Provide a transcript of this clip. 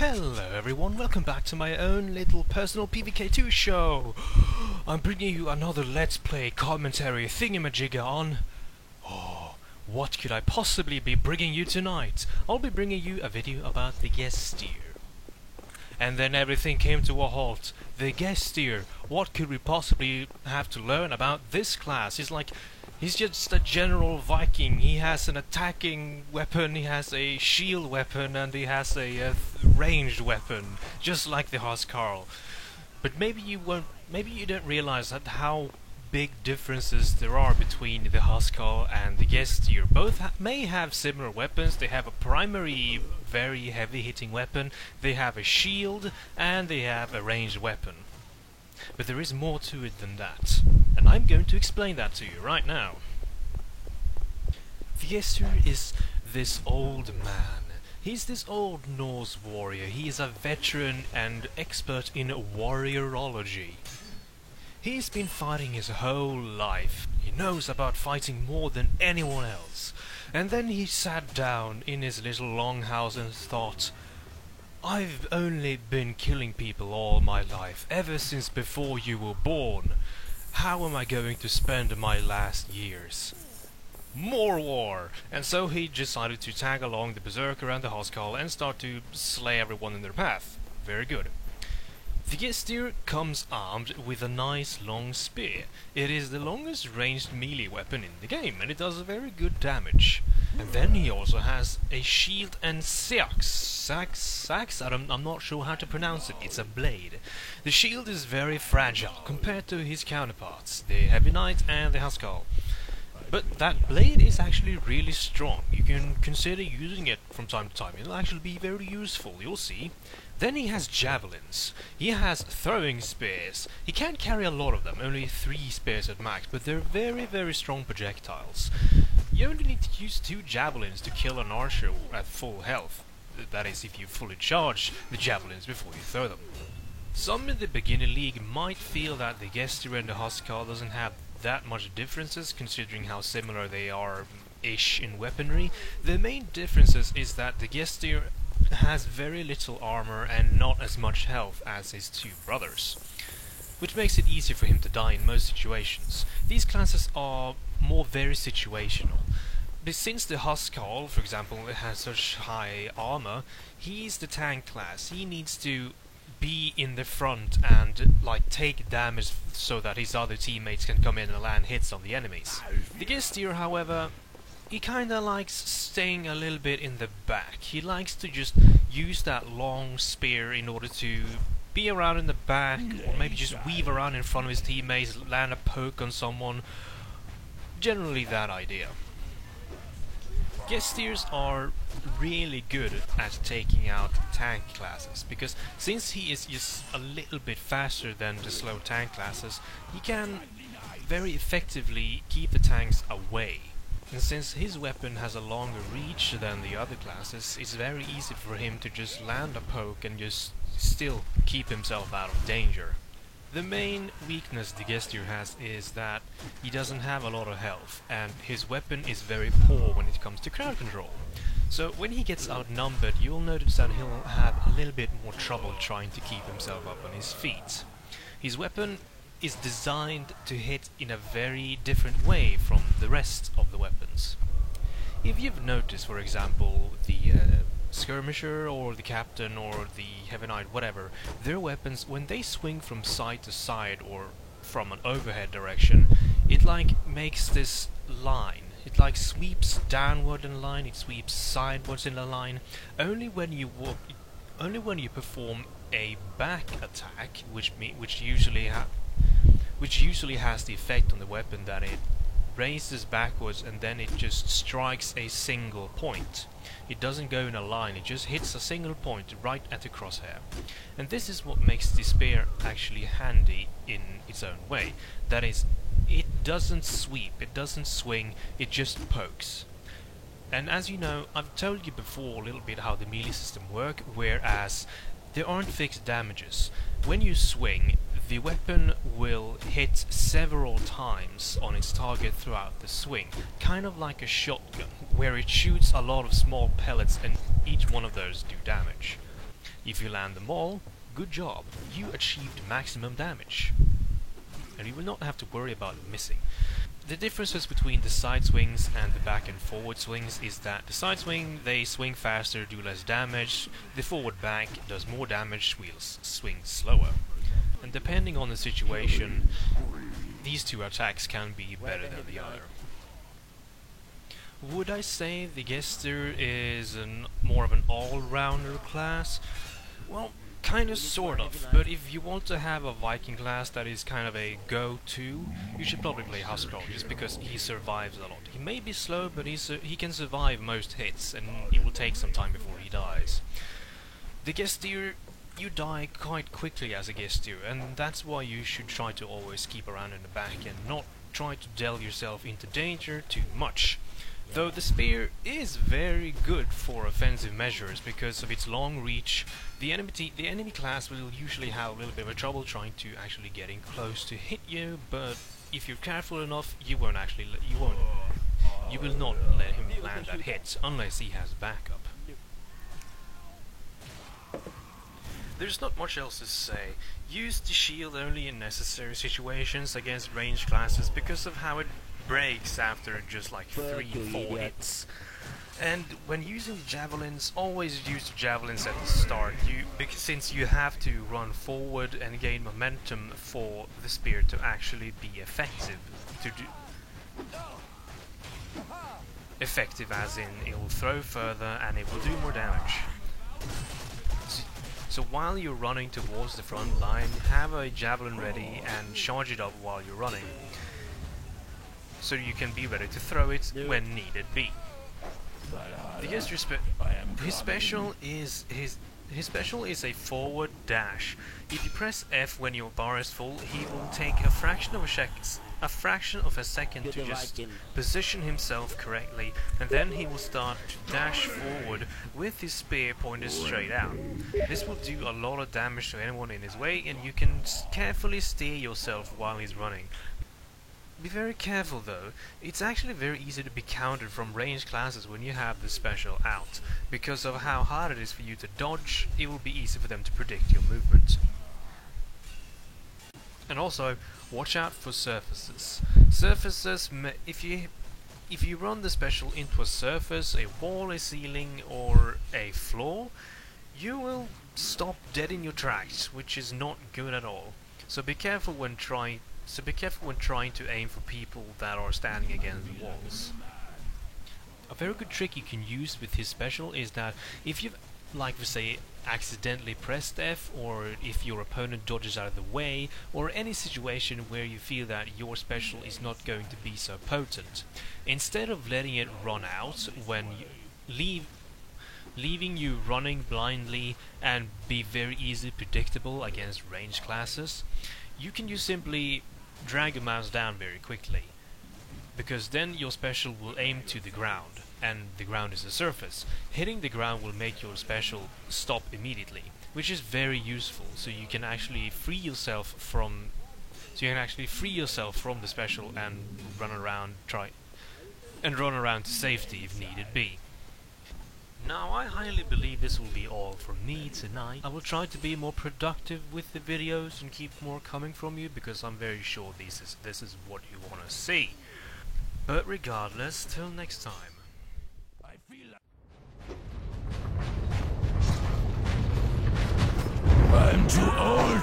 Hello everyone, welcome back to my own little personal PVK2 show. I'm bringing you another Let's Play commentary thingamajigger on... Oh, what could I possibly be bringing you tonight? I'll be bringing you a video about the Gestir. And then everything came to a halt. The Gestir, what could we possibly have to learn about this class? He's just a general Viking. He has an attacking weapon, he has a shield weapon, and he has a ranged weapon, just like the Huskarl. But maybe you don't realize that how big differences there are between the Huskarl and the Gestir. Both may have similar weapons. They have a primary, very heavy-hitting weapon, they have a shield, and they have a ranged weapon. But there is more to it than that, and I'm going to explain that to you right now. The Gestir is this old man. He's this old Norse warrior. He is a veteran and expert in warriorology. He's been fighting his whole life. He knows about fighting more than anyone else. And then he sat down in his little longhouse and thought, I've only been killing people all my life, ever since before you were born. How am I going to spend my last years? More war! And so he decided to tag along the Berserker and the Huskarl and start to slay everyone in their path. Very good. The Gestir comes armed with a nice long spear. It is the longest ranged melee weapon in the game, and it does very good damage. And then he also has a shield and sax. I'm not sure how to pronounce it. It's a blade. The shield is very fragile compared to his counterparts, the Heavy Knight and the Huskarl. But that blade is actually really strong. You can consider using it from time to time. It'll actually be very useful, you'll see. Then he has javelins. He has throwing spears. He can't carry a lot of them, only 3 spears at max, but they're very, very strong projectiles. You only need to use 2 javelins to kill an archer at full health. That is, if you fully charge the javelins before you throw them. Some in the beginner league might feel that the Gestir and the Huskarl doesn't have that much differences, considering how similar they are-ish in weaponry. The main differences is that the Gestir has very little armor and not as much health as his 2 brothers, which makes it easier for him to die in most situations. These classes are more very situational. But since the Huskarl, for example, has such high armor, he's the tank class. He needs to be in the front and take damage so that his other teammates can come in and land hits on the enemies. The Gestir, however, he kinda likes staying a little bit in the back. He likes to just use that long spear in order to be around in the back, or maybe just weave around in front of his teammates, land a poke on someone. Generally that idea. Gestirs are really good at taking out tank classes, because since he is just a little bit faster than the slow tank classes, he can very effectively keep the tanks away. And since his weapon has a longer reach than the other classes, it's very easy for him to just land a poke and just still keep himself out of danger. The main weakness the Gestir has is that he doesn't have a lot of health, and his weapon is very poor when it comes to crowd control. So when he gets outnumbered, you'll notice that he'll have a little bit more trouble trying to keep himself up on his feet. His weapon is designed to hit in a very different way from the rest of the weapons. If you've noticed, for example, the skirmisher or the captain or the Heavy Knight, whatever, their weapons, when they swing from side to side or from an overhead direction, it makes this line. It sweeps downward in a line, it sweeps sideways in a line. Only when you perform a back attack, which usually has the effect on the weapon that it raises backwards and then it just strikes a single point. It doesn't go in a line, it just hits a single point right at the crosshair. And this is what makes the spear actually handy in its own way. That is, it doesn't sweep, it doesn't swing, it just pokes. And as you know, I've told you before a little bit how the melee system works, whereas there aren't fixed damages. When you swing, the weapon will hit several times on its target throughout the swing, kind of like a shotgun, where it shoots a lot of small pellets and each one of those do damage. If you land them all, good job, you achieved maximum damage. And you will not have to worry about missing. The differences between the side swings and the back and forward swings is that the side swing, they swing faster, do less damage, the forward back does more damage, wheels swing slower. And depending on the situation, these two attacks can be better than the other. Would I say the Gester is more of an all-rounder class? Well, kinda sort of, but if you want to have a Viking class that is kind of a go-to, you should probably play Huskarl, just because he survives a lot. He may be slow, but he can survive most hits, and it will take some time before he dies. The Gestir, you die quite quickly as a Gestir, and that's why you should try to always keep around in the back and not try to delve yourself into danger too much. Though the spear is very good for offensive measures because of its long reach, the enemy class will usually have a little bit of trouble trying to actually getting close to hit you, but if you're careful enough, you will not let him land that hit unless he has backup. There's not much else to say. Use the shield only in necessary situations against ranged classes because of how it breaks after just like 3-4 hits. And when using the javelins, always use the javelins at the start, since you have to run forward and gain momentum for the spear to actually be effective. Effective as in it will throw further and it will do more damage. So while you're running towards the front line, have a javelin ready and charge it up while you're running, so you can be ready to throw it when needed be. His special is a forward dash. If you press F when your bar is full, he will take a fraction of a second to just position himself correctly, and then he will start to dash forward with his spear pointed straight out. This will do a lot of damage to anyone in his way, and you can carefully steer yourself while he's running. Be very careful though, it's actually very easy to be countered from ranged classes when you have the special out. Because of how hard it is for you to dodge, it will be easy for them to predict your movement. And also, watch out for surfaces. Surfaces, if you run the special into a surface, a wall, a ceiling, or a floor, you will stop dead in your tracks, which is not good at all. So be careful when trying to aim for people that are standing against the walls. A very good trick you can use with his special is that if you've, like we say, accidentally pressed F, or if your opponent dodges out of the way, or any situation where you feel that your special is not going to be so potent, instead of letting it run out when you leaving you running blindly and be very easily predictable against ranged classes, you can simply drag your mouse down very quickly, because then your special will aim to the ground, and the ground is a surface. Hitting the ground will make your special stop immediately, which is very useful, so you can actually free yourself from the special and run around to safety if needed be. Now, I highly believe this will be all from me tonight. I will try to be more productive with the videos and keep more coming from you, because I'm very sure this is what you want to see. But regardless, till next time. I'm too old